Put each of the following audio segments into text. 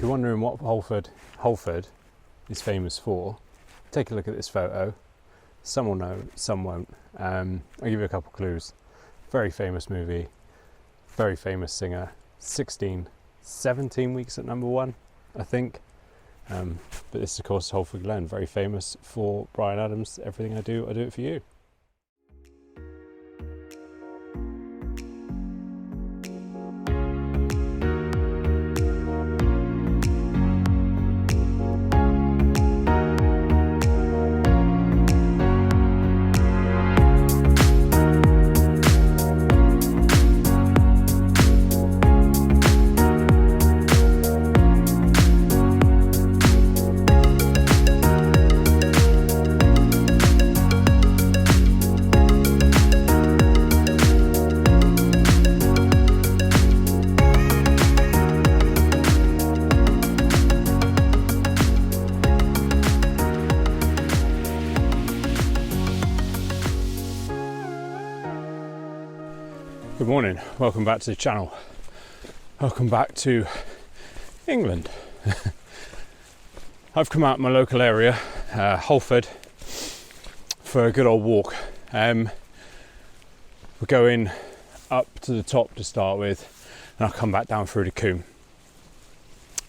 you're wondering what Holford is famous for, take a look at this photo. Some will know, some won't. I'll give you a couple clues. Very famous movie, very famous singer, 17 weeks at #1, I think. But this is of course Holford Glen, very famous for Bryan Adams. Everything I do it for you. Good morning, welcome back to the channel. Welcome back to England. I've come out of my local area, Holford, for a good old walk. We're going up to the top to start with, and I'll come back down through the Coombe.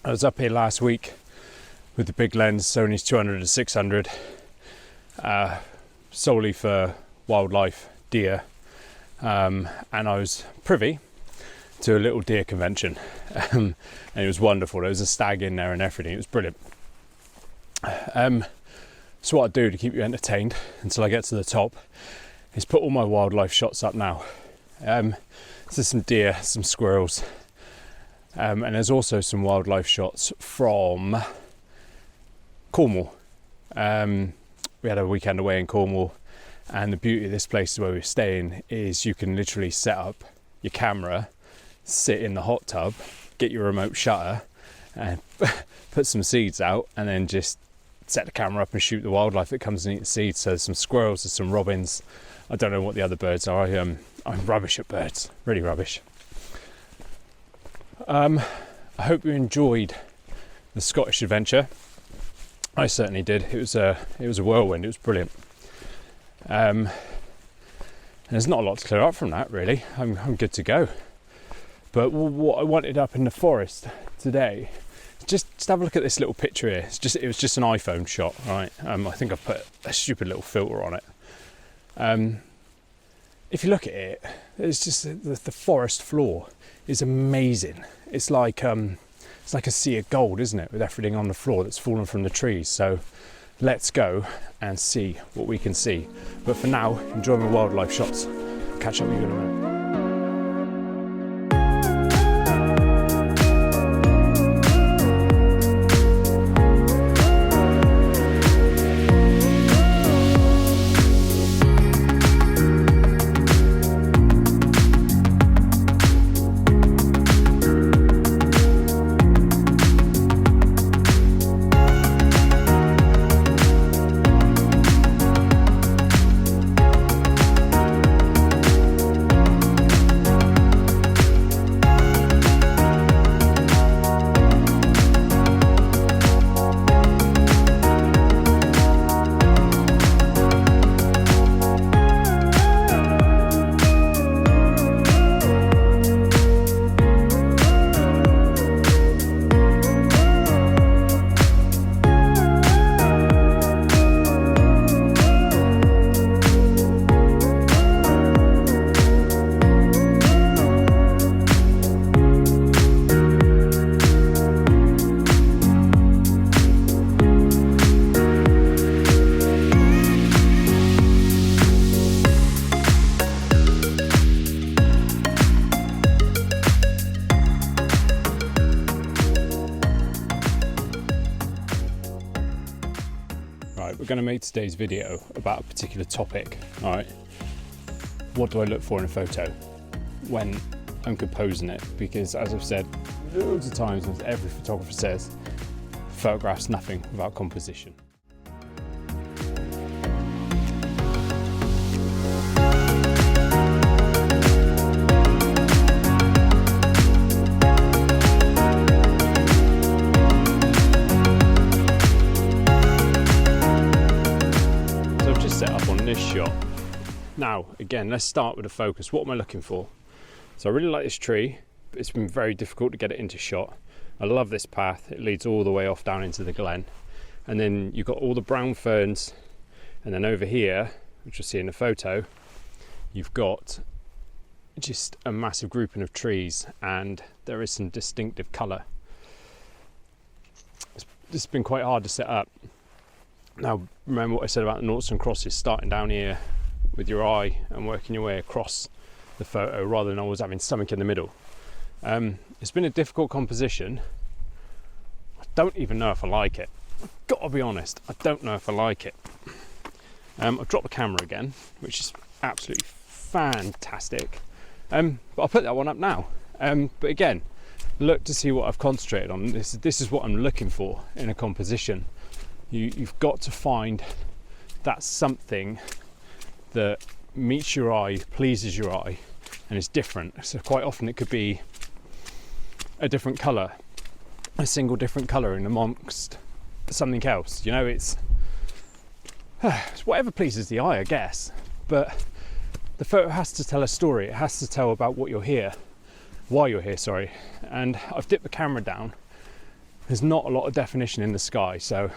I was up here last week with the big lens, Sony's 200 to 600, solely for wildlife, deer. And I was privy to a little deer convention, and it was wonderful. There was a stag in there and everything. It was brilliant. So what I do to keep you entertained until I get to the top is put all my wildlife shots up now. So there's some deer, some squirrels, and there's also some wildlife shots from Cornwall. We had a weekend away in Cornwall. And the beauty of this place where we're staying is you can literally set up your camera, sit in the hot tub, get your remote shutter and put some seeds out, and then just set the camera up and shoot the wildlife that comes and eats the seeds. So there's some squirrels, there's some robins. I don't know what the other birds are. I'm rubbish at birds, really rubbish. I hope you enjoyed the Scottish adventure. I certainly did. It was a whirlwind. It was brilliant. There's not a lot to clear up from that, really. I'm good to go. But what I wanted up in the forest today, just have a look at this little picture here. It was just an iPhone shot, right? I think I put a stupid little filter on it. If you look at it, it's just the forest floor is amazing. It's like a sea of gold, isn't it? With everything on the floor that's fallen from the trees. So let's go and see what we can see. But for now, enjoy my wildlife shots. Catch up with you in a minute. We're going to make today's video about a particular topic. All right, what do I look for in a photo when I'm composing it? Because as I've said loads of times, as every photographer says, photographs nothing without composition. Now, again, let's start with the focus. What am I looking for? So I really like this tree, but it's been very difficult to get it into shot. I love this path. It leads all the way off down into the glen. And then you've got all the brown ferns. And then over here, which you'll see in the photo, you've got just a massive grouping of trees, and there is some distinctive colour. This has been quite hard to set up. Now, remember what I said about the noughts and crosses, starting down here with your eye and working your way across the photo rather than always having something in the middle. It's been a difficult composition. I don't even know if I like it. I've got to be honest, I don't know if I like it. I've dropped the camera again, which is absolutely fantastic. But I'll put that one up now. But again, look to see what I've concentrated on. This is what I'm looking for in a composition. You've got to find that something that meets your eye, pleases your eye, and is different. So quite often it could be a different colour, a single different colour in amongst something else. You know, it's whatever pleases the eye, I guess. But the photo has to tell a story. It has to tell about what you're here, why you're here, sorry. And I've dipped the camera down. There's not a lot of definition in the sky, so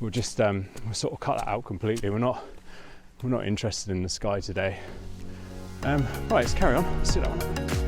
we'll just we'll sort of cut that out completely. We're not interested in the sky today. Right, let's carry on. Let's do that one.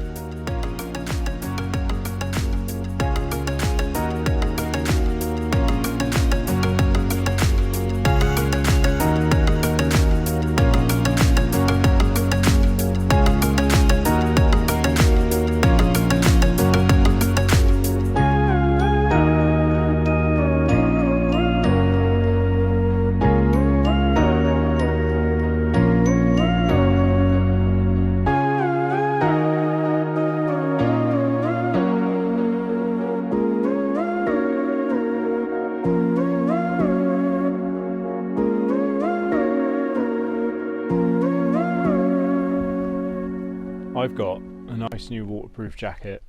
I've got a nice new waterproof jacket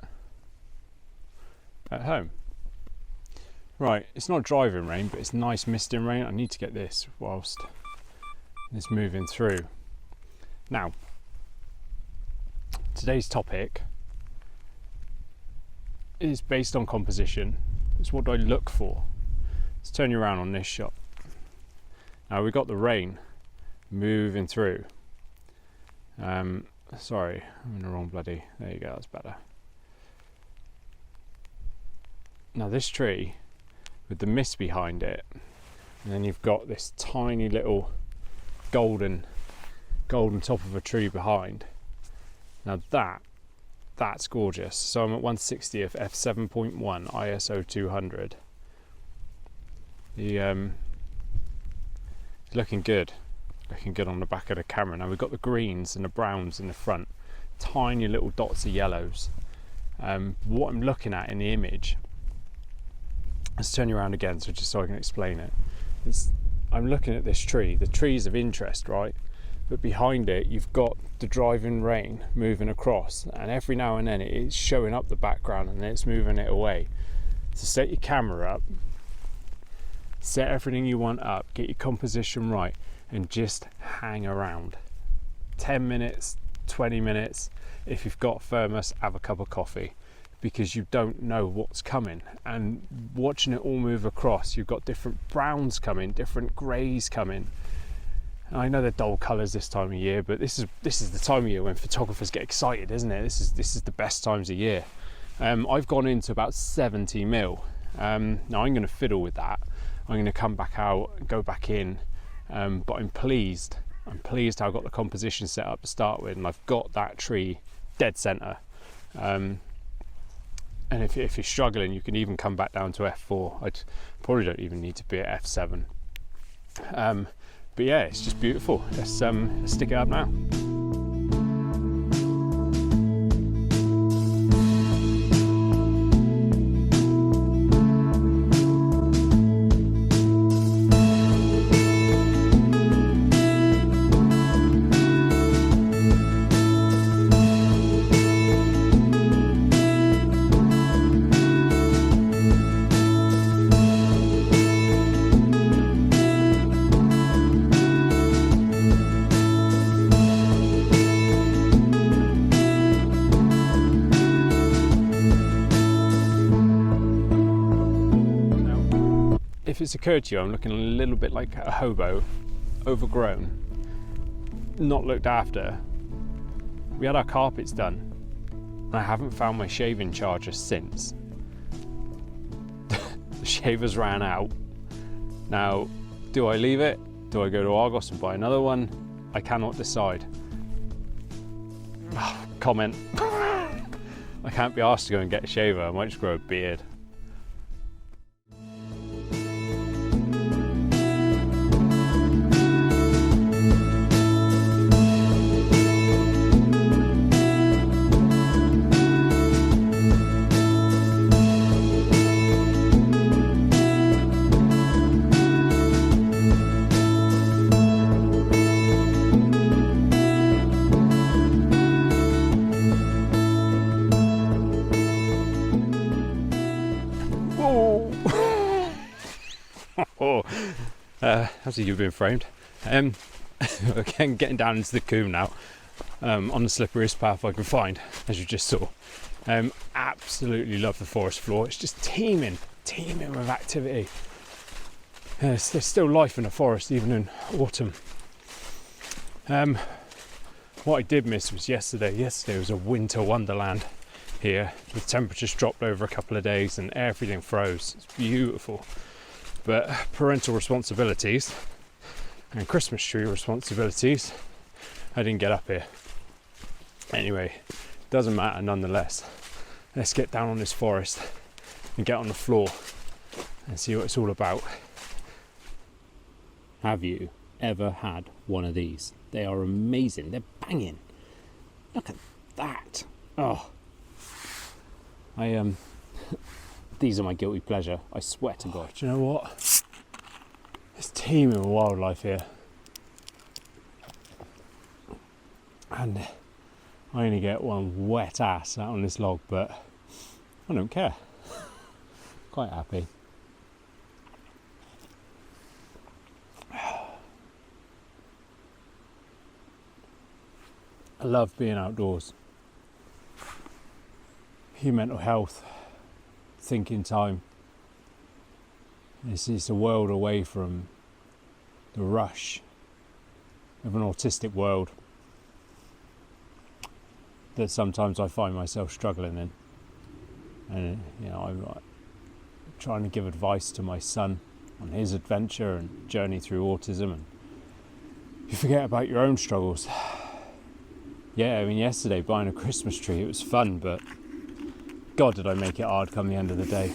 at home. Right, it's not driving rain, but it's nice misting rain. I need to get this whilst it's moving through. Now, today's topic is based on composition. It's what do I look for? Let's turn you around on this shot. Now we've got the rain moving through. Sorry, I'm in the wrong bloody, there you go, that's better. Now this tree, with the mist behind it, and then you've got this tiny little golden top of a tree behind. Now that's gorgeous. So I'm at 1/60th f7.1 ISO 200. It's looking good. Looking good on the back of the camera. Now we've got the greens and the browns in the front, tiny little dots of yellows. What I'm looking at in the image, let's turn you around again just so I can explain it. I'm looking at this tree. The tree's of interest, right? But behind it you've got the driving rain moving across, and every now and then it's showing up the background and then it's moving it away. So set your camera up, set everything you want up, get your composition right, and just hang around. 10 minutes, 20 minutes. If you've got thermos, have a cup of coffee, because you don't know what's coming. And watching it all move across, you've got different browns coming, different greys coming. And I know they're dull colours this time of year, but this is the time of year when photographers get excited, isn't it? This is the best times of year. I've gone into about 70 mil. Now I'm going to fiddle with that. I'm going to come back out, go back in. But I'm pleased how I got the composition set up to start with, and I've got that tree dead centre. And if you're struggling, you can even come back down to f4. I probably don't even need to be at f7. But yeah, it's just beautiful. Let's stick it up now. it's occurred to you, I'm looking a little bit like a hobo, overgrown, not looked after. We had our carpets done, and I haven't found my shaving charger since. The shavers ran out. Now, do I leave it? Do I go to Argos and buy another one? I cannot decide. Comment. I can't be asked to go and get a shaver. I might just grow a beard. How's you've been framed? Again, getting down into the coombe now, on the slipperiest path I can find, as you just saw. Absolutely love the forest floor. It's just teeming with activity. There's still life in the forest even in autumn. What I did miss was yesterday. Yesterday was a winter wonderland here. The temperatures dropped over a couple of days and everything froze. It's beautiful. But parental responsibilities and Christmas tree responsibilities, I didn't get up here. Anyway, doesn't matter nonetheless. Let's get down on this forest and get on the floor and see what it's all about. Have you ever had one of these? They are amazing. They're banging. Look at that. Oh, these are my guilty pleasure. I swear to God. Do you know what? It's teeming with wildlife here. And I only get one wet ass out on this log, but I don't care. Quite happy. I love being outdoors. Your mental health, thinking time. It's a world away from the rush of an autistic world that sometimes I find myself struggling in. And I'm trying to give advice to my son on his adventure and journey through autism, and you forget about your own struggles. Yeah, I mean, yesterday buying a Christmas tree, it was fun, but God, did I make it hard come the end of the day.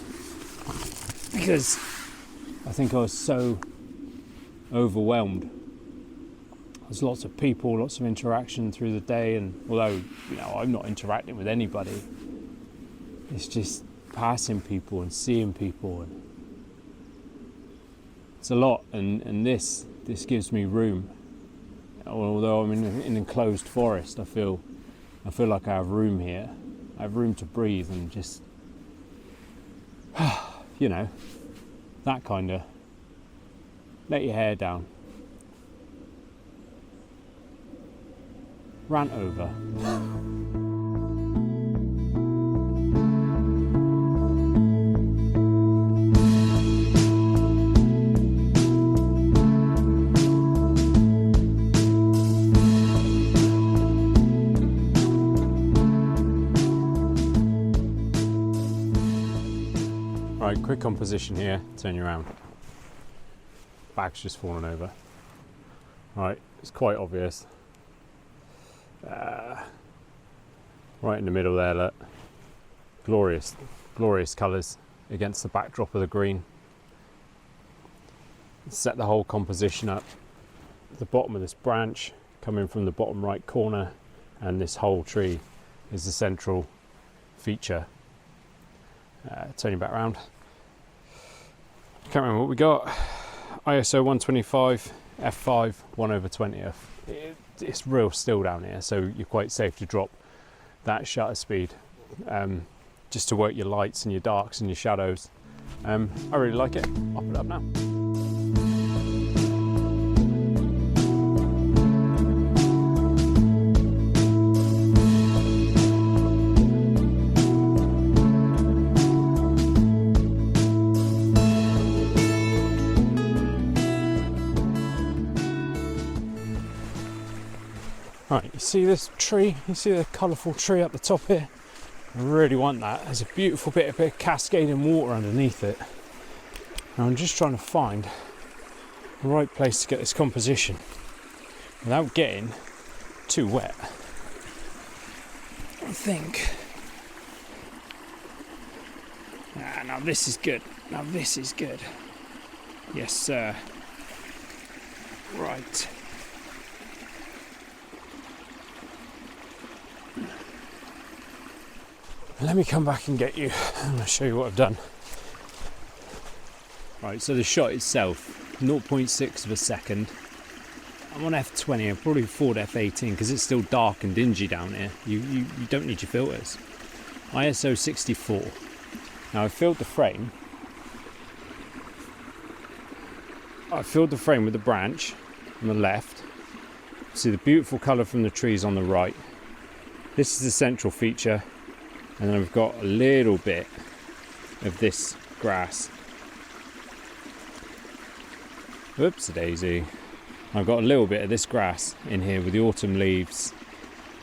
Because I think I was so overwhelmed. There's lots of people, lots of interaction through the day, and although, I'm not interacting with anybody, it's just passing people and seeing people, and it's a lot, and this gives me room. Although I'm in an enclosed forest, I feel like I have room here. I have room to breathe and just, that kind of, let your hair down. Rant over. Right, quick composition here, turn you around. Bag's just fallen over. Right, it's quite obvious. Right in the middle there, look. Glorious colours against the backdrop of the green. Set the whole composition up. The bottom of this branch coming from the bottom right corner, and this whole tree is the central feature. Turn you back around. Can't remember what we got. ISO 125 f5 1/20th. It's real still down here, so you're quite safe to drop that shutter speed, just to work your lights and your darks and your shadows. I really like it. I'll put it up now. Right, you see this tree? You see the colourful tree up the top here? I really want that. There's a beautiful bit of cascading water underneath it. And I'm just trying to find the right place to get this composition without getting too wet. I think. Now this is good. Now this is good. Yes, sir. Right. Let me come back and get you. I'm going to show you what I've done. Right, so the shot itself, 0.6 of a second. I'm on f20, I'm probably forward f18 because it's still dark and dingy down here. You don't need your filters. ISO 64. Now I've filled the frame. I filled the frame with the branch on the left. See the beautiful colour from the trees on the right. This is the central feature. And then I've got a little bit of this grass. Whoops, daisy. I've got a little bit of this grass in here with the autumn leaves.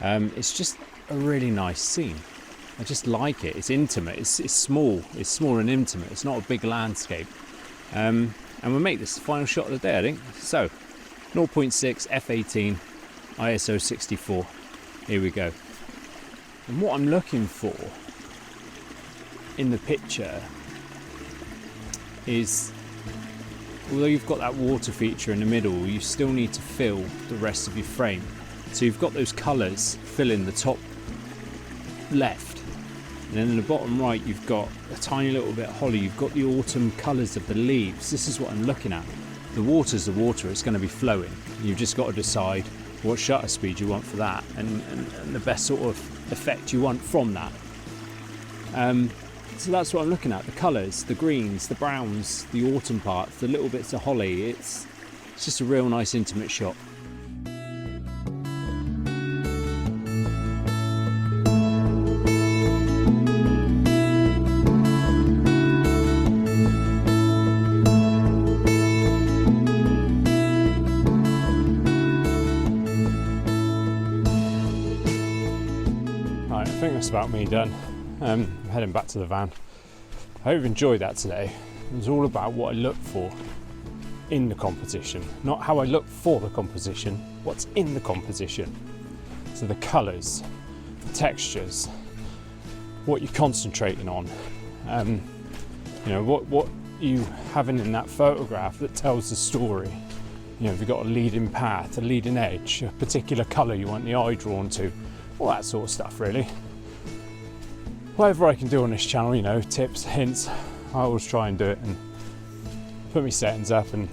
It's just a really nice scene. I just like it. It's intimate. It's small. It's small and intimate. It's not a big landscape. And we'll make this the final shot of the day, I think. So, 0.6 f18 ISO 64. Here we go. And what I'm looking for in the picture is, although you've got that water feature in the middle, you still need to fill the rest of your frame. So you've got those colours filling the top left, and then in the bottom right you've got a tiny little bit of holly. You've got the autumn colours of the leaves. This is what I'm looking at. The water's the water, it's going to be flowing. You've just got to decide what shutter speed you want for that, and the best sort of effect you want from that. So that's what I'm looking at. The colours, the greens, the browns, the autumn parts, the little bits of holly. It's just a real nice intimate shot. I think that's about me done. I'm heading back to the van. I hope you enjoyed that today. It was all about what I look for in the composition, not how I look for the composition, what's in the composition. So the colours, the textures, what you're concentrating on, you know, what you having in that photograph that tells the story. You know, if you've got a leading path, a leading edge, a particular colour you want the eye drawn to, all that sort of stuff really. Whatever I can do on this channel, you know, tips, hints, I always try and do it and put my settings up, and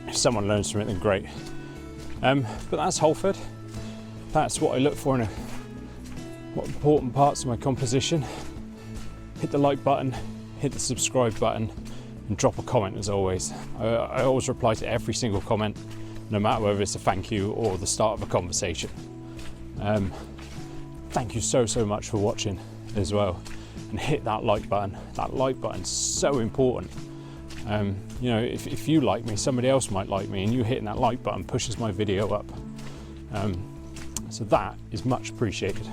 if someone learns from it then great. But that's Holford. That's what I look for in what important parts of my composition. Hit the like button, hit the subscribe button, and drop a comment as always. I always reply to every single comment, no matter whether it's a thank you or the start of a conversation. Thank you so much for watching as well, and hit that like button. That like button's so important. You know, if you like me, somebody else might like me, and you hitting that like button pushes my video up. So that is much appreciated.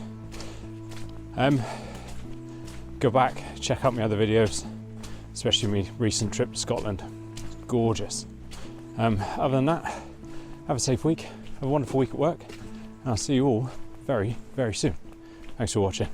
Go back, check out my other videos, especially my recent trip to Scotland. It's gorgeous. Other than that, have a safe week, have a wonderful week at work, and I'll see you all very soon. Thanks for watching.